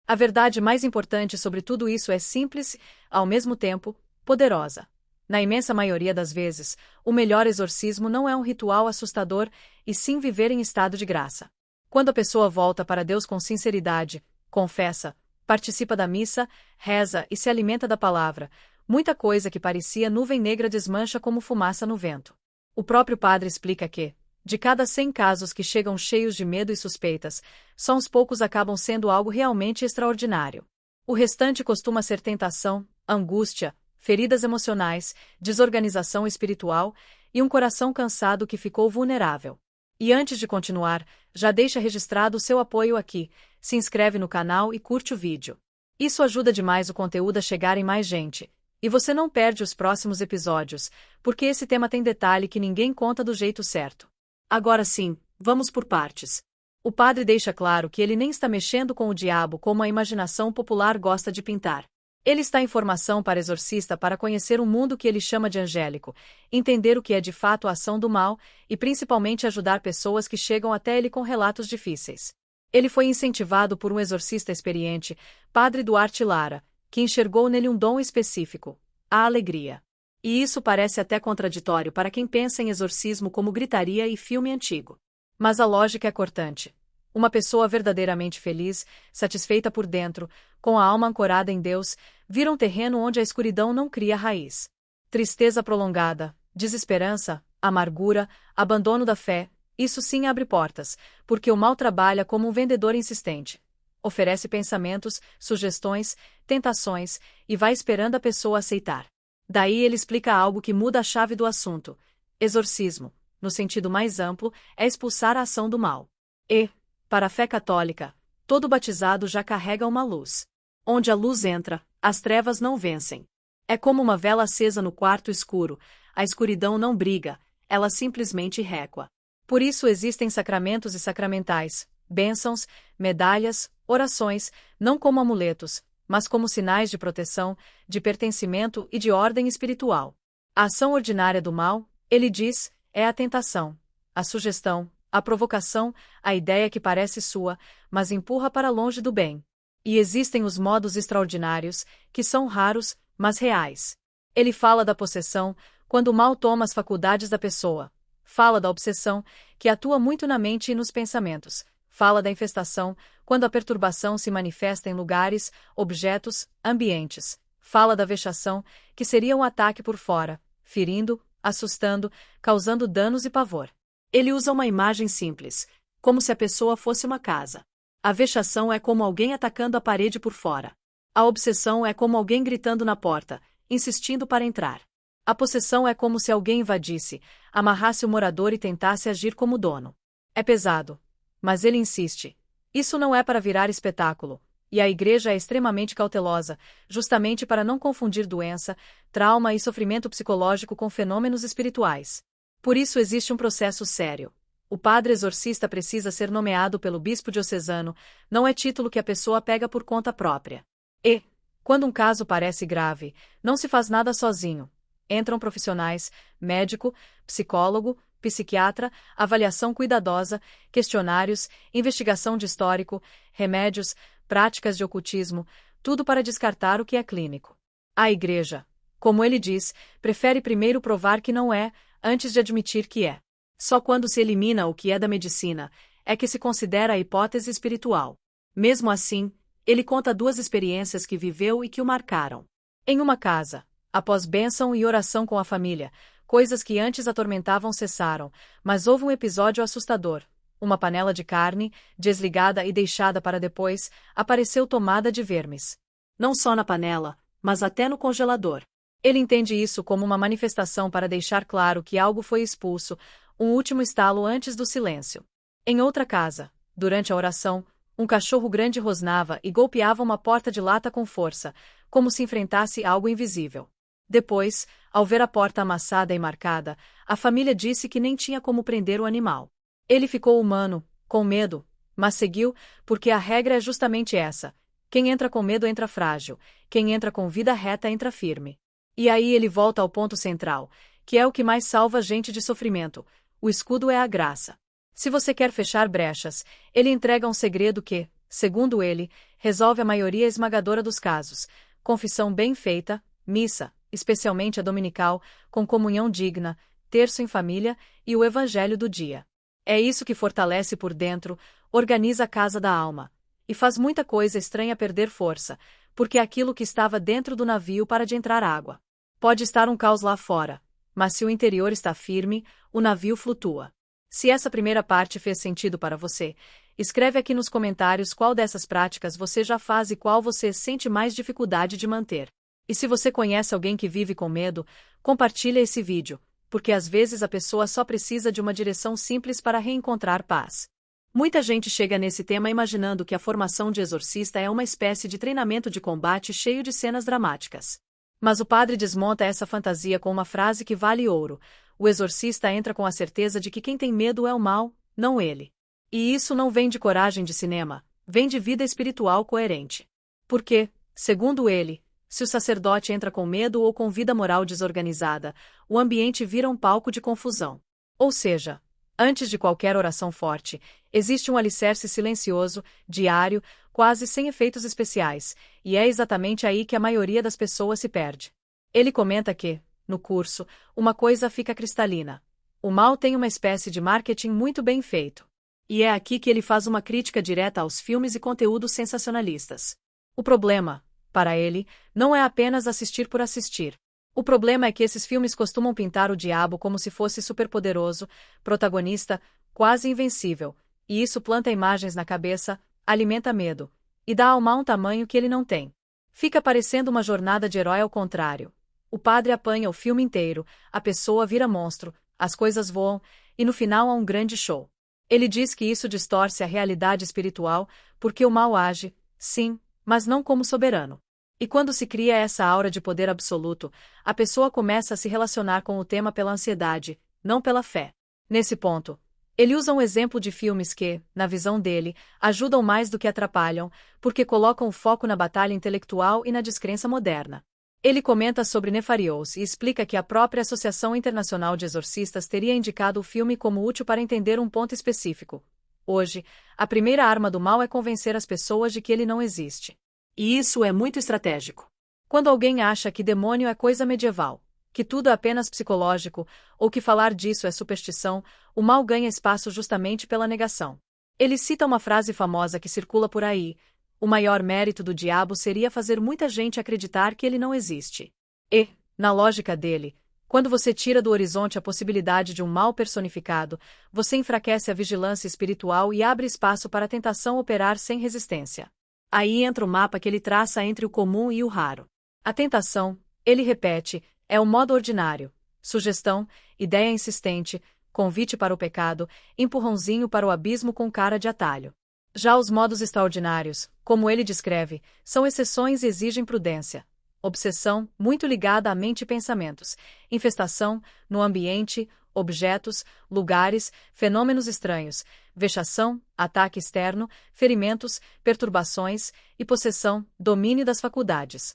A verdade mais importante sobre tudo isso é simples, ao mesmo tempo, poderosa. Na imensa maioria das vezes, o melhor exorcismo não é um ritual assustador, e sim viver em estado de graça. Quando a pessoa volta para Deus com sinceridade, confessa, participa da missa, reza e se alimenta da palavra, muita coisa que parecia nuvem negra desmancha como fumaça no vento. O próprio padre explica que, de cada 100 casos que chegam cheios de medo e suspeitas, só uns poucos acabam sendo algo realmente extraordinário. O restante costuma ser tentação, angústia, feridas emocionais, desorganização espiritual e um coração cansado que ficou vulnerável. E antes de continuar, já deixa registrado o seu apoio aqui, se inscreve no canal e curte o vídeo. Isso ajuda demais o conteúdo a chegar em mais gente. E você não perde os próximos episódios, porque esse tema tem detalhe que ninguém conta do jeito certo. Agora sim, vamos por partes. O padre deixa claro que ele nem está mexendo com o diabo como a imaginação popular gosta de pintar. Ele está em formação para exorcista para conhecer um mundo que ele chama de angélico, entender o que é de fato a ação do mal e principalmente ajudar pessoas que chegam até ele com relatos difíceis. Ele foi incentivado por um exorcista experiente, Padre Duarte Lara, que enxergou nele um dom específico, a alegria. E isso parece até contraditório para quem pensa em exorcismo como gritaria e filme antigo. Mas a lógica é cortante. Uma pessoa verdadeiramente feliz, satisfeita por dentro, com a alma ancorada em Deus, vira um terreno onde a escuridão não cria raiz. Tristeza prolongada, desesperança, amargura, abandono da fé, isso sim abre portas, porque o mal trabalha como um vendedor insistente. Oferece pensamentos, sugestões, tentações, e vai esperando a pessoa aceitar. Daí ele explica algo que muda a chave do assunto. Exorcismo, no sentido mais amplo, é expulsar a ação do mal. E, para a fé católica, todo batizado já carrega uma luz. Onde a luz entra, as trevas não vencem. É como uma vela acesa no quarto escuro, a escuridão não briga, ela simplesmente recua. Por isso existem sacramentos e sacramentais, bênçãos, medalhas, orações, não como amuletos, mas como sinais de proteção, de pertencimento e de ordem espiritual. A ação ordinária do mal, ele diz, é a tentação, a sugestão, a provocação, a ideia que parece sua, mas empurra para longe do bem. E existem os modos extraordinários, que são raros, mas reais. Ele fala da possessão, quando o mal toma as faculdades da pessoa. Fala da obsessão, que atua muito na mente e nos pensamentos. Fala da infestação, quando a perturbação se manifesta em lugares, objetos, ambientes. Fala da vexação, que seria um ataque por fora, ferindo, assustando, causando danos e pavor. Ele usa uma imagem simples, como se a pessoa fosse uma casa. A vexação é como alguém atacando a parede por fora. A obsessão é como alguém gritando na porta, insistindo para entrar. A possessão é como se alguém invadisse, amarrasse o morador e tentasse agir como dono. É pesado. Mas ele insiste. Isso não é para virar espetáculo, e a igreja é extremamente cautelosa, justamente para não confundir doença, trauma e sofrimento psicológico com fenômenos espirituais. Por isso existe um processo sério. O padre exorcista precisa ser nomeado pelo bispo diocesano, não é título que a pessoa pega por conta própria. E, quando um caso parece grave, não se faz nada sozinho. Entram profissionais, médico, psicólogo, psiquiatra, avaliação cuidadosa, questionários, investigação de histórico, remédios, práticas de ocultismo, tudo para descartar o que é clínico. A igreja, como ele diz, prefere primeiro provar que não é, antes de admitir que é. Só quando se elimina o que é da medicina, é que se considera a hipótese espiritual. Mesmo assim, ele conta 2 experiências que viveu e que o marcaram. Em uma casa, após bênção e oração com a família, coisas que antes atormentavam cessaram, mas houve um episódio assustador. Uma panela de carne, desligada e deixada para depois, apareceu tomada de vermes. Não só na panela, mas até no congelador. Ele entende isso como uma manifestação para deixar claro que algo foi expulso, um último estalo antes do silêncio. Em outra casa, durante a oração, um cachorro grande rosnava e golpeava uma porta de lata com força, como se enfrentasse algo invisível. Depois, ao ver a porta amassada e marcada, a família disse que nem tinha como prender o animal. Ele ficou humano, com medo, mas seguiu, porque a regra é justamente essa. Quem entra com medo entra frágil, quem entra com vida reta entra firme. E aí ele volta ao ponto central, que é o que mais salva gente de sofrimento. O escudo é a graça. Se você quer fechar brechas, ele entrega um segredo que, segundo ele, resolve a maioria esmagadora dos casos. Confissão bem feita, missa, especialmente a dominical, com comunhão digna, terço em família e o evangelho do dia. É isso que fortalece por dentro, organiza a casa da alma. E faz muita coisa estranha perder força, porque é aquilo que estava dentro do navio para de entrar água. Pode estar um caos lá fora, mas se o interior está firme, o navio flutua. Se essa primeira parte fez sentido para você, escreve aqui nos comentários qual dessas práticas você já faz e qual você sente mais dificuldade de manter. E se você conhece alguém que vive com medo, compartilha esse vídeo, porque às vezes a pessoa só precisa de uma direção simples para reencontrar paz. Muita gente chega nesse tema imaginando que a formação de exorcista é uma espécie de treinamento de combate cheio de cenas dramáticas. Mas o padre desmonta essa fantasia com uma frase que vale ouro: o exorcista entra com a certeza de que quem tem medo é o mal, não ele. E isso não vem de coragem de cinema, vem de vida espiritual coerente. Porque, segundo ele, se o sacerdote entra com medo ou com vida moral desorganizada, o ambiente vira um palco de confusão. Ou seja, antes de qualquer oração forte, existe um alicerce silencioso, diário, quase sem efeitos especiais, e é exatamente aí que a maioria das pessoas se perde. Ele comenta que, no curso, uma coisa fica cristalina: o mal tem uma espécie de marketing muito bem feito. E é aqui que ele faz uma crítica direta aos filmes e conteúdos sensacionalistas. O problema, para ele, não é apenas assistir por assistir. O problema é que esses filmes costumam pintar o diabo como se fosse superpoderoso, protagonista, quase invencível, e isso planta imagens na cabeça, alimenta medo, e dá ao mal um tamanho que ele não tem. Fica parecendo uma jornada de herói ao contrário. O padre apanha o filme inteiro, a pessoa vira monstro, as coisas voam, e no final há um grande show. Ele diz que isso distorce a realidade espiritual, porque o mal age, sim, mas não como soberano. E quando se cria essa aura de poder absoluto, a pessoa começa a se relacionar com o tema pela ansiedade, não pela fé. Nesse ponto, ele usa um exemplo de filmes que, na visão dele, ajudam mais do que atrapalham, porque colocam o foco na batalha intelectual e na descrença moderna. Ele comenta sobre Nefarious e explica que a própria Associação Internacional de Exorcistas teria indicado o filme como útil para entender um ponto específico. Hoje, a primeira arma do mal é convencer as pessoas de que ele não existe. E isso é muito estratégico. Quando alguém acha que demônio é coisa medieval, que tudo é apenas psicológico, ou que falar disso é superstição, o mal ganha espaço justamente pela negação. Ele cita uma frase famosa que circula por aí: o maior mérito do diabo seria fazer muita gente acreditar que ele não existe. E, na lógica dele, quando você tira do horizonte a possibilidade de um mal personificado, você enfraquece a vigilância espiritual e abre espaço para a tentação operar sem resistência. Aí entra o mapa que ele traça entre o comum e o raro. A tentação, ele repete, é o modo ordinário: sugestão, ideia insistente, convite para o pecado, empurrãozinho para o abismo com cara de atalho. Já os modos extraordinários, como ele descreve, são exceções e exigem prudência. Obsessão, muito ligada à mente e pensamentos. Infestação, no ambiente, objetos, lugares, fenômenos estranhos. Vexação, ataque externo, ferimentos, perturbações, e possessão, domínio das faculdades.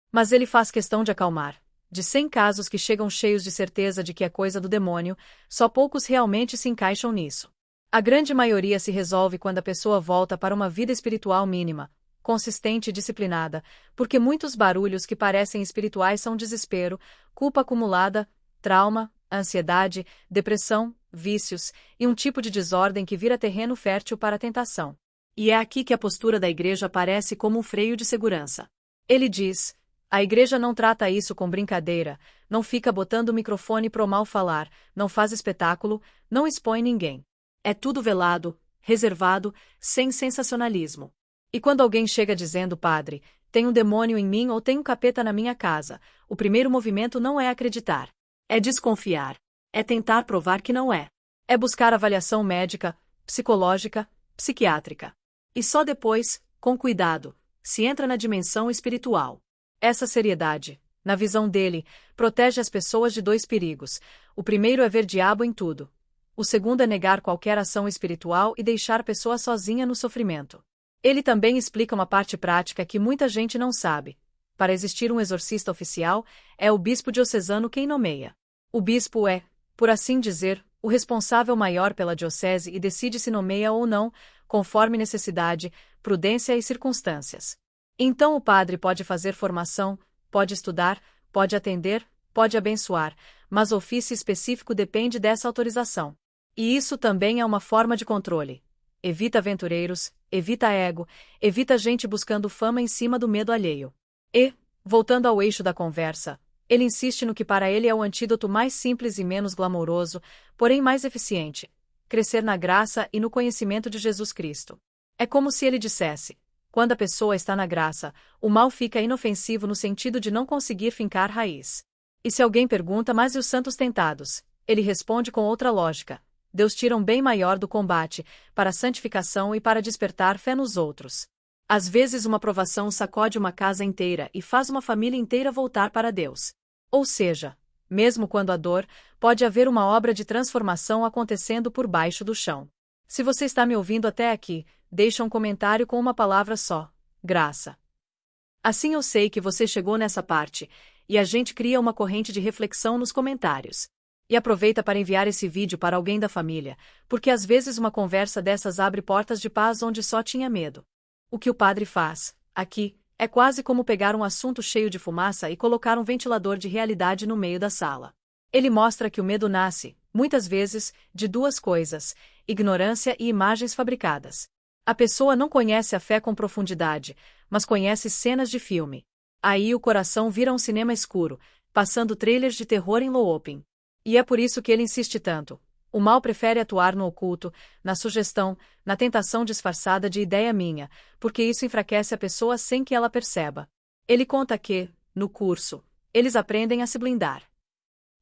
Mas ele faz questão de acalmar. De 100 casos que chegam cheios de certeza de que é coisa do demônio, só poucos realmente se encaixam nisso. A grande maioria se resolve quando a pessoa volta para uma vida espiritual mínima, consistente e disciplinada, porque muitos barulhos que parecem espirituais são desespero, culpa acumulada, trauma, ansiedade, depressão, vícios, e um tipo de desordem que vira terreno fértil para a tentação. E é aqui que a postura da igreja aparece como um freio de segurança. Ele diz: a igreja não trata isso com brincadeira, não fica botando o microfone pro mal falar, não faz espetáculo, não expõe ninguém. É tudo velado, reservado, sem sensacionalismo. E quando alguém chega dizendo: padre, tem um demônio em mim ou tem um capeta na minha casa, o primeiro movimento não é acreditar. É desconfiar. É tentar provar que não é. É buscar avaliação médica, psicológica, psiquiátrica. E só depois, com cuidado, se entra na dimensão espiritual. Essa seriedade, na visão dele, protege as pessoas de 2 perigos. O primeiro é ver diabo em tudo. O segundo é negar qualquer ação espiritual e deixar a pessoa sozinha no sofrimento. Ele também explica uma parte prática que muita gente não sabe. Para existir um exorcista oficial, é o bispo diocesano quem nomeia. O bispo é, por assim dizer, o responsável maior pela diocese e decide se nomeia ou não, conforme necessidade, prudência e circunstâncias. Então o padre pode fazer formação, pode estudar, pode atender, pode abençoar, mas o ofício específico depende dessa autorização. E isso também é uma forma de controle. Evita aventureiros, evita ego, evita gente buscando fama em cima do medo alheio. E, voltando ao eixo da conversa, ele insiste no que para ele é o antídoto mais simples e menos glamouroso, porém mais eficiente: crescer na graça e no conhecimento de Jesus Cristo. É como se ele dissesse: quando a pessoa está na graça, o mal fica inofensivo no sentido de não conseguir fincar raiz. E se alguém pergunta: mas e os santos tentados? Ele responde com outra lógica: Deus tira um bem maior do combate, para a santificação e para despertar fé nos outros. Às vezes uma provação sacode uma casa inteira e faz uma família inteira voltar para Deus. Ou seja, mesmo quando há dor, pode haver uma obra de transformação acontecendo por baixo do chão. Se você está me ouvindo até aqui, deixa um comentário com uma palavra só: graça. Assim eu sei que você chegou nessa parte, e a gente cria uma corrente de reflexão nos comentários. E aproveita para enviar esse vídeo para alguém da família, porque às vezes uma conversa dessas abre portas de paz onde só tinha medo. O que o padre faz, aqui, é quase como pegar um assunto cheio de fumaça e colocar um ventilador de realidade no meio da sala. Ele mostra que o medo nasce, muitas vezes, de duas coisas: ignorância e imagens fabricadas. A pessoa não conhece a fé com profundidade, mas conhece cenas de filme. Aí o coração vira um cinema escuro, passando trailers de terror em looping. E é por isso que ele insiste tanto. O mal prefere atuar no oculto, na sugestão, na tentação disfarçada de ideia minha, porque isso enfraquece a pessoa sem que ela perceba. Ele conta que, no curso, eles aprendem a se blindar.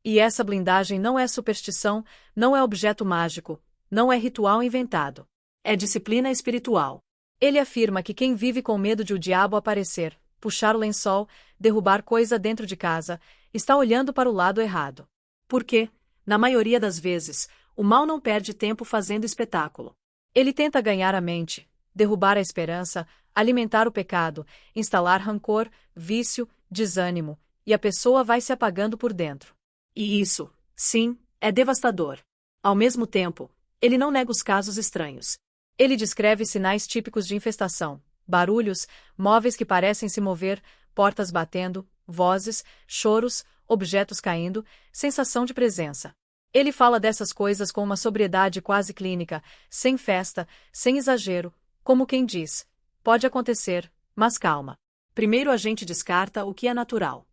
E essa blindagem não é superstição, não é objeto mágico, não é ritual inventado. É disciplina espiritual. Ele afirma que quem vive com medo de o diabo aparecer, puxar o lençol, derrubar coisa dentro de casa, está olhando para o lado errado. Porque, na maioria das vezes, o mal não perde tempo fazendo espetáculo. Ele tenta ganhar a mente, derrubar a esperança, alimentar o pecado, instalar rancor, vício, desânimo, e a pessoa vai se apagando por dentro. E isso, sim, é devastador. Ao mesmo tempo, ele não nega os casos estranhos. Ele descreve sinais típicos de infestação: barulhos, móveis que parecem se mover, portas batendo, vozes, choros, objetos caindo, sensação de presença. Ele fala dessas coisas com uma sobriedade quase clínica, sem festa, sem exagero, como quem diz: pode acontecer, mas calma. Primeiro a gente descarta o que é natural.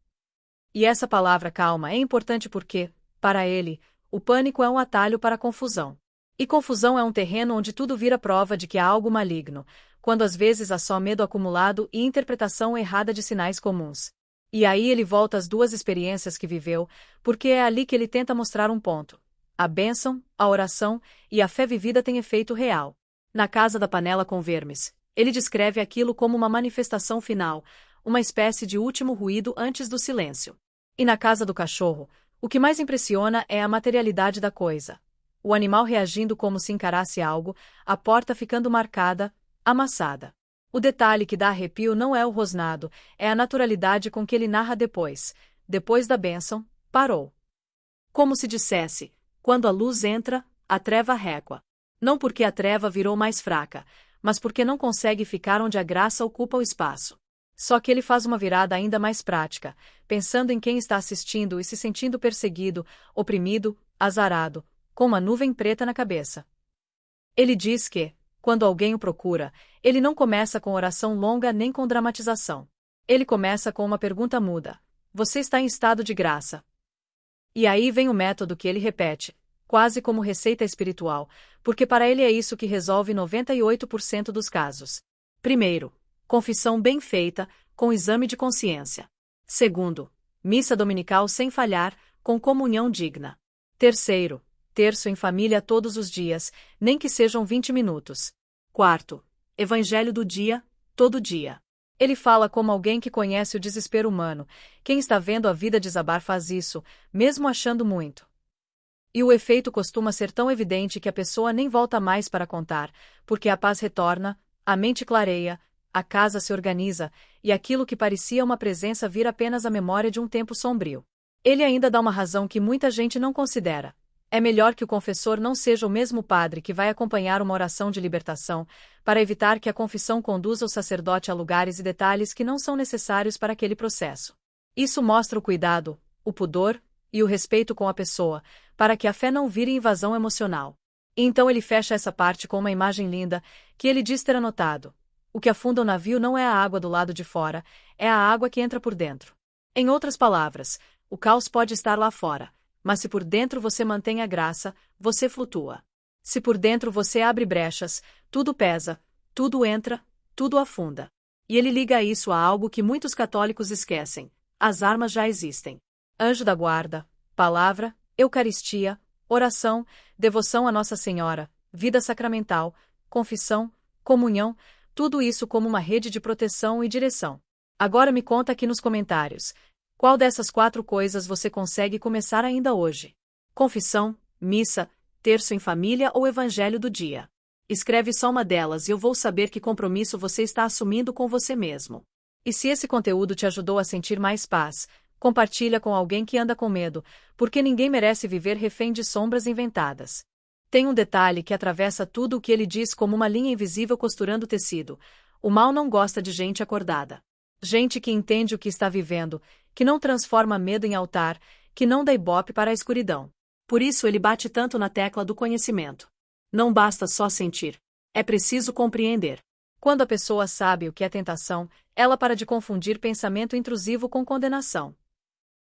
E essa palavra calma é importante porque, para ele, o pânico é um atalho para a confusão. E confusão é um terreno onde tudo vira prova de que há algo maligno, quando às vezes há só medo acumulado e interpretação errada de sinais comuns. E aí ele volta às duas experiências que viveu, porque é ali que ele tenta mostrar um ponto. A bênção, a oração e a fé vivida têm efeito real. Na casa da panela com vermes, ele descreve aquilo como uma manifestação final, uma espécie de último ruído antes do silêncio. E na casa do cachorro, o que mais impressiona é a materialidade da coisa. O animal reagindo como se encarasse algo, a porta ficando marcada, amassada. O detalhe que dá arrepio não é o rosnado, é a naturalidade com que ele narra depois da bênção, parou. Como se dissesse: quando a luz entra, a treva recua. Não porque a treva virou mais fraca, mas porque não consegue ficar onde a graça ocupa o espaço. Só que ele faz uma virada ainda mais prática, pensando em quem está assistindo e se sentindo perseguido, oprimido, azarado, com uma nuvem preta na cabeça. Ele diz que, quando alguém o procura, ele não começa com oração longa nem com dramatização. Ele começa com uma pergunta muda: você está em estado de graça? E aí vem o método que ele repete, quase como receita espiritual, porque para ele é isso que resolve 98% dos casos. Primeiro, confissão bem feita, com exame de consciência. Segundo, missa dominical sem falhar, com comunhão digna. Terceiro, terço em família todos os dias, nem que sejam 20 minutos. Quarto, evangelho do dia, todo dia. Ele fala como alguém que conhece o desespero humano. Quem está vendo a vida desabar faz isso, mesmo achando muito. E o efeito costuma ser tão evidente que a pessoa nem volta mais para contar, porque a paz retorna, a mente clareia, a casa se organiza, e aquilo que parecia uma presença vira apenas a memória de um tempo sombrio. Ele ainda dá uma razão que muita gente não considera. É melhor que o confessor não seja o mesmo padre que vai acompanhar uma oração de libertação, para evitar que a confissão conduza o sacerdote a lugares e detalhes que não são necessários para aquele processo. Isso mostra o cuidado, o pudor e o respeito com a pessoa, para que a fé não vire invasão emocional. E então ele fecha essa parte com uma imagem linda, que ele diz ter anotado. O que afunda o navio não é a água do lado de fora, é a água que entra por dentro. Em outras palavras, o caos pode estar lá fora, mas se por dentro você mantém a graça, você flutua. Se por dentro você abre brechas, tudo pesa, tudo entra, tudo afunda. E ele liga isso a algo que muitos católicos esquecem: as armas já existem. Anjo da guarda, palavra, Eucaristia, oração, devoção a Nossa Senhora, vida sacramental, confissão, comunhão, tudo isso como uma rede de proteção e direção. Agora me conta aqui nos comentários, qual dessas 4 coisas você consegue começar ainda hoje? Confissão, missa, terço em família ou evangelho do dia? Escreve só uma delas e eu vou saber que compromisso você está assumindo com você mesmo. E se esse conteúdo te ajudou a sentir mais paz, compartilha com alguém que anda com medo, porque ninguém merece viver refém de sombras inventadas. Tem um detalhe que atravessa tudo o que ele diz como uma linha invisível costurando tecido: o mal não gosta de gente acordada. Gente que entende o que está vivendo, que não transforma medo em altar, que não dá ibope para a escuridão. Por isso ele bate tanto na tecla do conhecimento. Não basta só sentir. É preciso compreender. Quando a pessoa sabe o que é tentação, ela para de confundir pensamento intrusivo com condenação.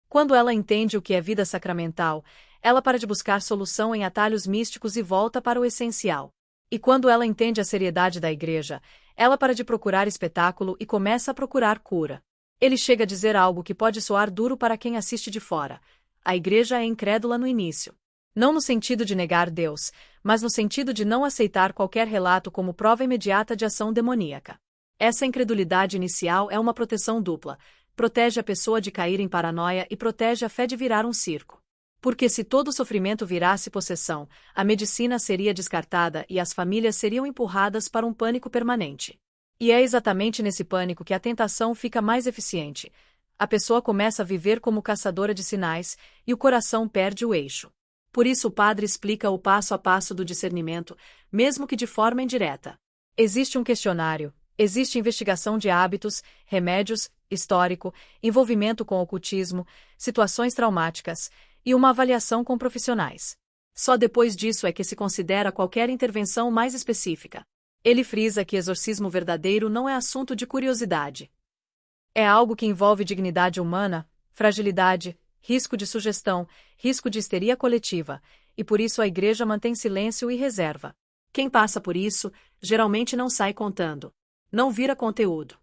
Quando ela entende o que é vida sacramental, ela para de buscar solução em atalhos místicos e volta para o essencial. E quando ela entende a seriedade da igreja, ela para de procurar espetáculo e começa a procurar cura. Ele chega a dizer algo que pode soar duro para quem assiste de fora: a igreja é incrédula no início. Não no sentido de negar Deus, mas no sentido de não aceitar qualquer relato como prova imediata de ação demoníaca. Essa incredulidade inicial é uma proteção dupla: protege a pessoa de cair em paranoia e protege a fé de virar um circo. Porque se todo sofrimento virasse possessão, a medicina seria descartada e as famílias seriam empurradas para um pânico permanente. E é exatamente nesse pânico que a tentação fica mais eficiente. A pessoa começa a viver como caçadora de sinais, e o coração perde o eixo. Por isso o padre explica o passo a passo do discernimento, mesmo que de forma indireta. Existe um questionário, existe investigação de hábitos, remédios, histórico, envolvimento com ocultismo, situações traumáticas, e uma avaliação com profissionais. Só depois disso é que se considera qualquer intervenção mais específica. Ele frisa que exorcismo verdadeiro não é assunto de curiosidade. É algo que envolve dignidade humana, fragilidade, risco de sugestão, risco de histeria coletiva, e por isso a igreja mantém silêncio e reserva. Quem passa por isso, geralmente não sai contando. Não vira conteúdo.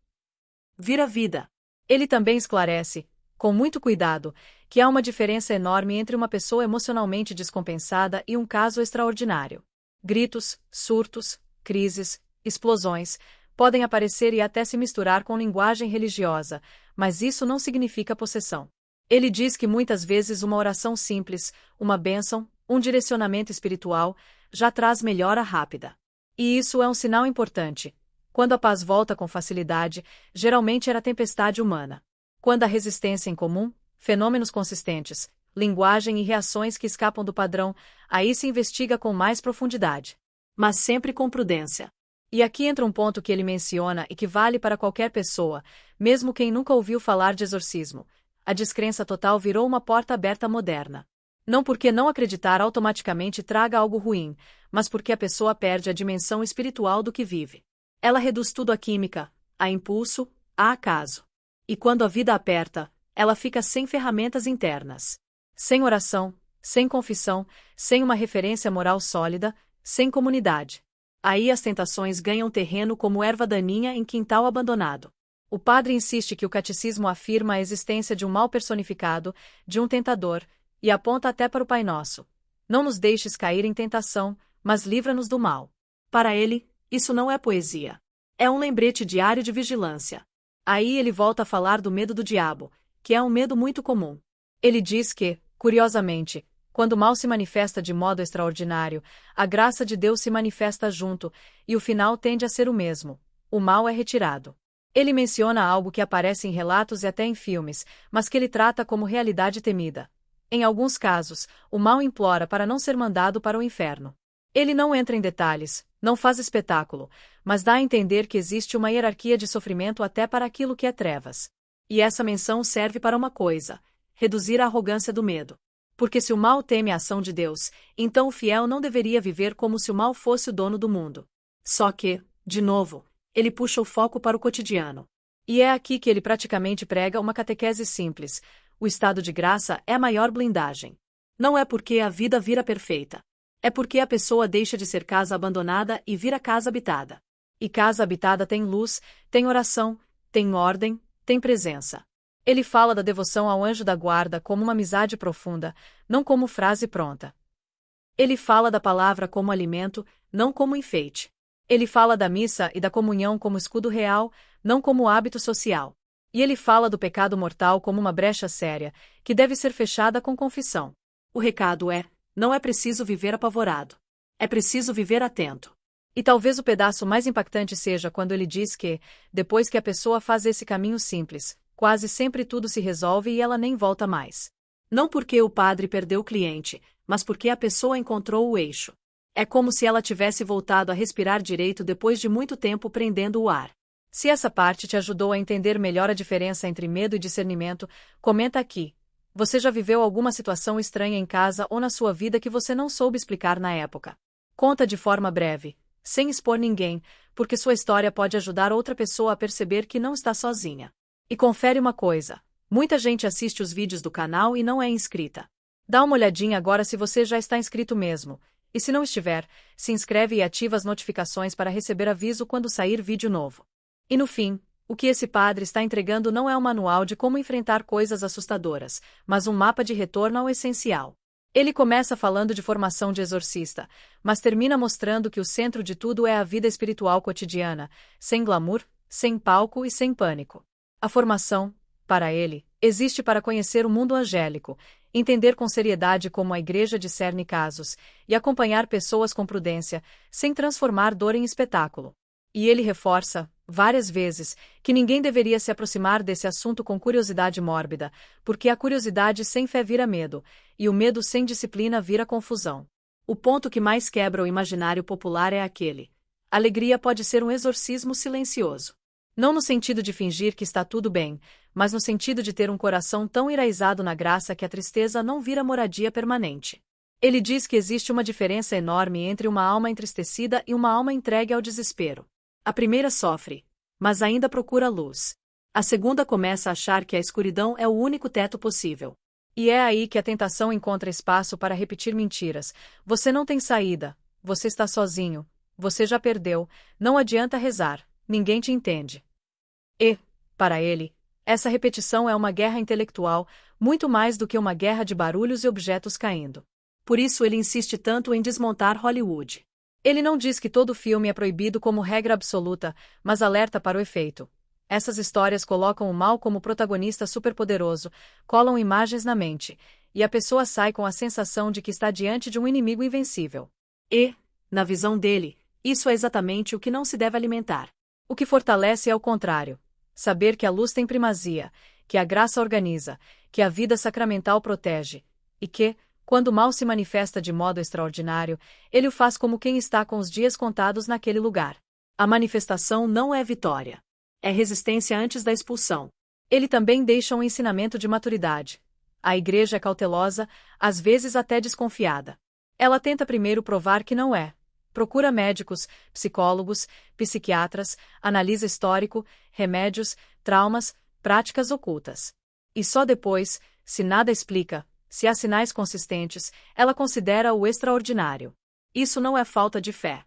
Vira vida. Ele também esclarece, com muito cuidado, que há uma diferença enorme entre uma pessoa emocionalmente descompensada e um caso extraordinário. Gritos, surtos, crises, explosões, podem aparecer e até se misturar com linguagem religiosa, mas isso não significa possessão. Ele diz que muitas vezes uma oração simples, uma bênção, um direcionamento espiritual, já traz melhora rápida. E isso é um sinal importante. Quando a paz volta com facilidade, geralmente era tempestade humana. Quando há resistência em comum, fenômenos consistentes, linguagem e reações que escapam do padrão, aí se investiga com mais profundidade. Mas sempre com prudência. E aqui entra um ponto que ele menciona e que vale para qualquer pessoa, mesmo quem nunca ouviu falar de exorcismo: a descrença total virou uma porta aberta moderna. Não porque não acreditar automaticamente traga algo ruim, mas porque a pessoa perde a dimensão espiritual do que vive. Ela reduz tudo à química, a impulso, a acaso. E quando a vida aperta, ela fica sem ferramentas internas. Sem oração, sem confissão, sem uma referência moral sólida, sem comunidade. Aí as tentações ganham terreno como erva daninha em quintal abandonado. O padre insiste que o catecismo afirma a existência de um mal personificado, de um tentador, e aponta até para o Pai Nosso. Não nos deixes cair em tentação, mas livra-nos do mal. Para ele, isso não é poesia. É um lembrete diário de vigilância. Aí ele volta a falar do medo do diabo, que é um medo muito comum. Ele diz que, curiosamente, quando o mal se manifesta de modo extraordinário, a graça de Deus se manifesta junto, e o final tende a ser o mesmo: o mal é retirado. Ele menciona algo que aparece em relatos e até em filmes, mas que ele trata como realidade temida. Em alguns casos, o mal implora para não ser mandado para o inferno. Ele não entra em detalhes, não faz espetáculo, mas dá a entender que existe uma hierarquia de sofrimento até para aquilo que é trevas. E essa menção serve para uma coisa: reduzir a arrogância do medo. Porque se o mal teme a ação de Deus, então o fiel não deveria viver como se o mal fosse o dono do mundo. Só que, de novo, ele puxa o foco para o cotidiano. E é aqui que ele praticamente prega uma catequese simples: o estado de graça é a maior blindagem. Não é porque a vida vira perfeita. É porque a pessoa deixa de ser casa abandonada e vira casa habitada. E casa habitada tem luz, tem oração, tem ordem, tem presença. Ele fala da devoção ao anjo da guarda como uma amizade profunda, não como frase pronta. Ele fala da palavra como alimento, não como enfeite. Ele fala da missa e da comunhão como escudo real, não como hábito social. E ele fala do pecado mortal como uma brecha séria, que deve ser fechada com confissão. O recado é: não é preciso viver apavorado. É preciso viver atento. E talvez o pedaço mais impactante seja quando ele diz que, depois que a pessoa faz esse caminho simples, quase sempre tudo se resolve e ela nem volta mais. Não porque o padre perdeu o cliente, mas porque a pessoa encontrou o eixo. É como se ela tivesse voltado a respirar direito depois de muito tempo prendendo o ar. Se essa parte te ajudou a entender melhor a diferença entre medo e discernimento, comenta aqui. Você já viveu alguma situação estranha em casa ou na sua vida que você não soube explicar na época? Conta de forma breve, sem expor ninguém, porque sua história pode ajudar outra pessoa a perceber que não está sozinha. E confere uma coisa: muita gente assiste os vídeos do canal e não é inscrita. Dá uma olhadinha agora se você já está inscrito mesmo, e se não estiver, se inscreve e ativa as notificações para receber aviso quando sair vídeo novo. E no fim, o que esse padre está entregando não é um manual de como enfrentar coisas assustadoras, mas um mapa de retorno ao essencial. Ele começa falando de formação de exorcista, mas termina mostrando que o centro de tudo é a vida espiritual cotidiana, sem glamour, sem palco e sem pânico. A formação, para ele, existe para conhecer o mundo angélico, entender com seriedade como a igreja discerne casos, e acompanhar pessoas com prudência, sem transformar dor em espetáculo. E ele reforça, várias vezes, que ninguém deveria se aproximar desse assunto com curiosidade mórbida, porque a curiosidade sem fé vira medo, e o medo sem disciplina vira confusão. O ponto que mais quebra o imaginário popular é aquele: alegria pode ser um exorcismo silencioso. Não no sentido de fingir que está tudo bem, mas no sentido de ter um coração tão enraizado na graça que a tristeza não vira moradia permanente. Ele diz que existe uma diferença enorme entre uma alma entristecida e uma alma entregue ao desespero. A primeira sofre, mas ainda procura luz. A segunda começa a achar que a escuridão é o único teto possível. E é aí que a tentação encontra espaço para repetir mentiras. Você não tem saída, você está sozinho, você já perdeu, não adianta rezar, ninguém te entende. E, para ele, essa repetição é uma guerra intelectual, muito mais do que uma guerra de barulhos e objetos caindo. Por isso ele insiste tanto em desmontar Hollywood. Ele não diz que todo filme é proibido como regra absoluta, mas alerta para o efeito. Essas histórias colocam o mal como protagonista superpoderoso, colam imagens na mente, e a pessoa sai com a sensação de que está diante de um inimigo invencível. E, na visão dele, isso é exatamente o que não se deve alimentar. O que fortalece é o contrário. Saber que a luz tem primazia, que a graça organiza, que a vida sacramental protege, e que, quando o mal se manifesta de modo extraordinário, ele o faz como quem está com os dias contados naquele lugar. A manifestação não é vitória. É resistência antes da expulsão. Ele também deixa um ensinamento de maturidade. A igreja é cautelosa, às vezes até desconfiada. Ela tenta primeiro provar que não é. Procura médicos, psicólogos, psiquiatras, analisa histórico, remédios, traumas, práticas ocultas. E só depois, se nada explica, se há sinais consistentes, ela considera o extraordinário. Isso não é falta de fé.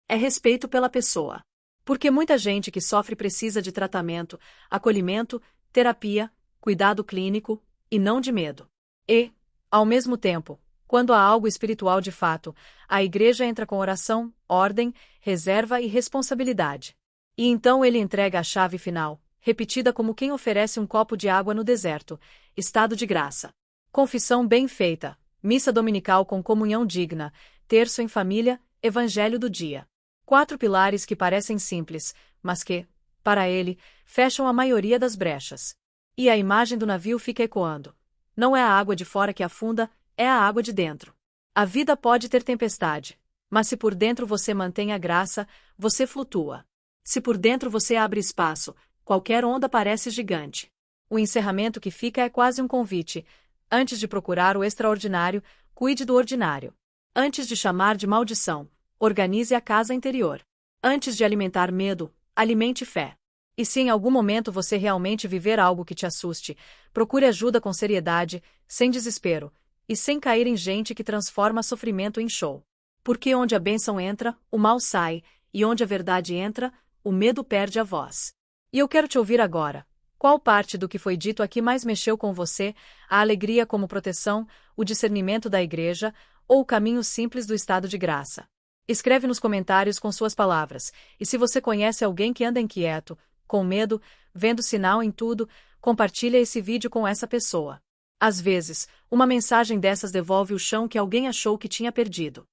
É respeito pela pessoa. Porque muita gente que sofre precisa de tratamento, acolhimento, terapia, cuidado clínico, e não de medo. E, ao mesmo tempo, quando há algo espiritual de fato, a igreja entra com oração, ordem, reserva e responsabilidade. E então ele entrega a chave final, repetida como quem oferece um copo de água no deserto: estado de graça. Confissão bem feita, missa dominical com comunhão digna, terço em família, evangelho do dia. 4 pilares que parecem simples, mas que, para ele, fecham a maioria das brechas. E a imagem do navio fica ecoando. Não é a água de fora que afunda, é a água de dentro. A vida pode ter tempestade, mas se por dentro você mantém a graça, você flutua. Se por dentro você abre espaço, qualquer onda parece gigante. O encerramento que fica é quase um convite. Antes de procurar o extraordinário, cuide do ordinário. Antes de chamar de maldição, organize a casa interior. Antes de alimentar medo, alimente fé. E se em algum momento você realmente viver algo que te assuste, procure ajuda com seriedade, sem desespero, e sem cair em gente que transforma sofrimento em show. Porque onde a bênção entra, o mal sai, e onde a verdade entra, o medo perde a voz. E eu quero te ouvir agora. Qual parte do que foi dito aqui mais mexeu com você? A alegria como proteção, o discernimento da igreja, ou o caminho simples do estado de graça? Escreve nos comentários com suas palavras, e se você conhece alguém que anda inquieto, com medo, vendo sinal em tudo, compartilha esse vídeo com essa pessoa. Às vezes, uma mensagem dessas devolve o chão que alguém achou que tinha perdido.